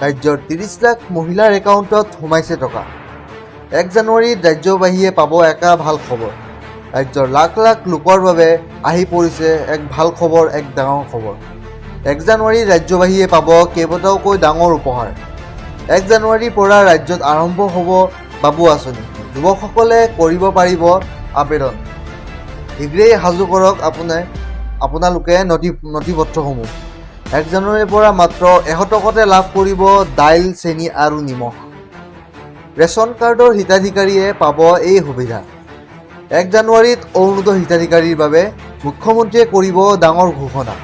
ৰাজ্যৰ ৩০ লাখ মহিলাৰ একাউণ্টত সোমাইছে টকা। ১ জানুৱাৰীত ৰাজ্যবাসীয়ে পাব এটা ভাল খবৰ। ৰাজ্যৰ লাখ লাখ লোকৰ বাবে আহি পৰিছে এক ভাল খবৰ, এক ডাঙৰ খবৰ। ১ জানুৱাৰীত ৰাজ্যবাসীয়ে পাব কেইবাটাওকৈ ডাঙৰ উপহাৰ। ১ জানুৱাৰীৰ পৰা ৰাজ্যত আৰম্ভ হ'ব বাবু আঁচনি। যুৱকসকলে কৰিব পাৰিব আবেদন। শীঘ্ৰেই সাজু কৰক আপোনালোকে নথিপত্ৰসমূহ। ১ জানুৱাৰীৰ পৰা মাত্ৰ ১০০ টকাতে লাভ কৰিব দাইল, চেনি আৰু নিমখ। ৰেচন কাৰ্ডৰ হিতাধিকাৰীয়ে পাব এই সুবিধা। ১ জানুৱাৰীত অৰুণোদয় হিতাধিকাৰীৰ বাবে মুখ্যমন্ত্ৰীয়ে কৰিব ডাঙৰ ঘোষণা।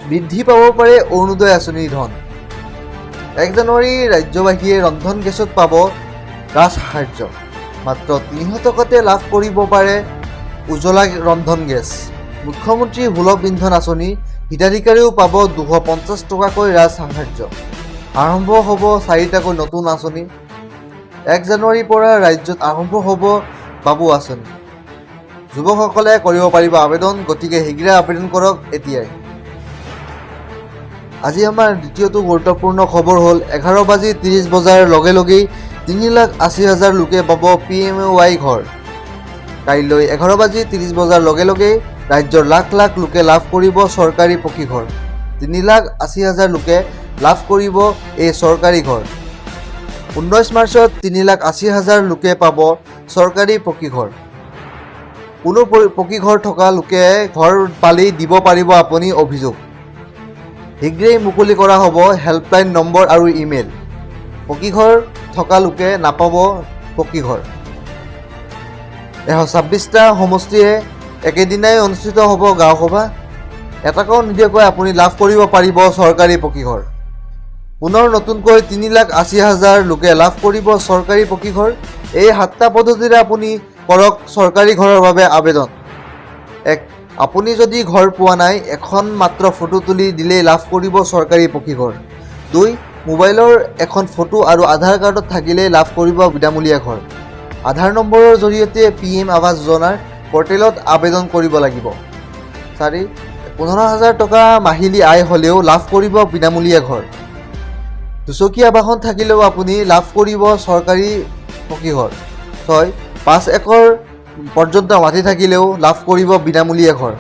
বৃদ্ধি পাব পাৰে অৰুণোদয় আঁচনিৰ ধন। ১ জানুৱাৰীত ৰাজ্যবাসীয়ে ৰন্ধন গেছত পাব ৰাজসাহাৰ্য। মাত্ৰ ৩০০ টকাতে লাভ কৰিব পাৰে উজ্জ্বলা ৰন্ধন গেছ। মুখ্যমন্ত্ৰীৰ সুলভ ইন্ধন আঁচনি হিতাধিকাৰীও পাব ২৫০ টকাকৈ ৰাজসাহাৰ্য। আৰম্ভ হ'ব ৪টাকৈ নতুন আঁচনি। ১ জানুৱাৰীৰ পৰা ৰাজ্যত আৰম্ভ হ'ব বাবু আঁচনি। যুৱকসকলে কৰিব পাৰিব আবেদন, গতিকে শীঘ্ৰে আবেদন কৰক এতিয়াই। আজি আমাৰ দ্বিতীয়টো গুৰুত্বপূৰ্ণ খবৰ হ'ল ১১:৩০ বজাৰ লগে লগেই ৩,৮০,০০০ লোকে পাব PMAY ঘৰ। কাইলৈ ১১:৩০ বজাৰ লগে লগেই ৰাজ্যৰ লাখ লাখ লোকে লাভ কৰিব চৰকাৰী পকী ঘৰ। ৩,৮০,০০০ লোকে লাভ কৰিব এই চৰকাৰী ঘৰ। ১৯ মাৰ্চত ৩,৮০,০০০ লোকে পাব চৰকাৰী পকী ঘৰ। কোনো পকী ঘৰ থকা লোকে ঘৰ পালেই দিব পাৰিব আপুনি অভিযোগ। শীঘ্ৰেই মুকলি কৰা হ'ব হেল্পলাইন নম্বৰ আৰু ইমেইল। পকী ঘৰ থকা লোকে নাপাব পকী ঘৰ। ১২৬টা সমষ্টিয়ে একেদিনাই অনুষ্ঠিত হ'ব গাঁও সভা। এটকাও নিদিয়াকৈ আপুনি লাভ কৰিব পাৰিব চৰকাৰী পকী ঘৰ। পুনৰ নতুনকৈ ৩,৮০,০০০ লোকে লাভ কৰিব চৰকাৰী পকী ঘৰ। এই ৭টা পদ্ধতিৰে আপুনি কৰক চৰকাৰী ঘৰৰ বাবে আবেদন। ১. আপুনি যদি ঘৰ পোৱা নাই, এখন মাত্ৰ ফটো তুলি দিলেই লাভ কৰিব চৰকাৰী পকী ঘৰ। ২. মোবাইলৰ এখন ফটো আৰু আধাৰ কাৰ্ডত থাকিলেই লাভ কৰিব বিনামূলীয়া ঘৰ। আধাৰ নম্বৰৰ জৰিয়তে PM আৱাস যোজনাৰ পৰ্টেলত আবেদন কৰিব লাগিব। ৪. ১৫,০০০ টকা মাহিলী আয় হ'লেও লাভ কৰিব বিনামূলীয়া ঘৰ। দুচকীয়া বাহন থাকিলেও আপুনি লাভ কৰিব চৰকাৰী পকী ঘৰ। ৬. ৫ একৰ পৰ্যন্ত মাটি থাকিলেও লাভ কৰিব বিনামূলীয়া ঘৰ।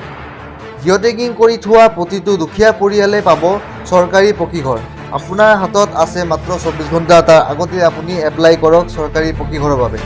জিঅ'টেগিং কৰি থোৱা প্ৰতিটো দুখীয়া পৰিয়ালে পাব চৰকাৰী পকী ঘৰ। আপোনাৰ হাতত আছে মাত্ৰ ২৪ ঘণ্টা, তাৰ আগতে আপুনি এপ্লাই কৰক চৰকাৰী পকী ঘৰৰ বাবে।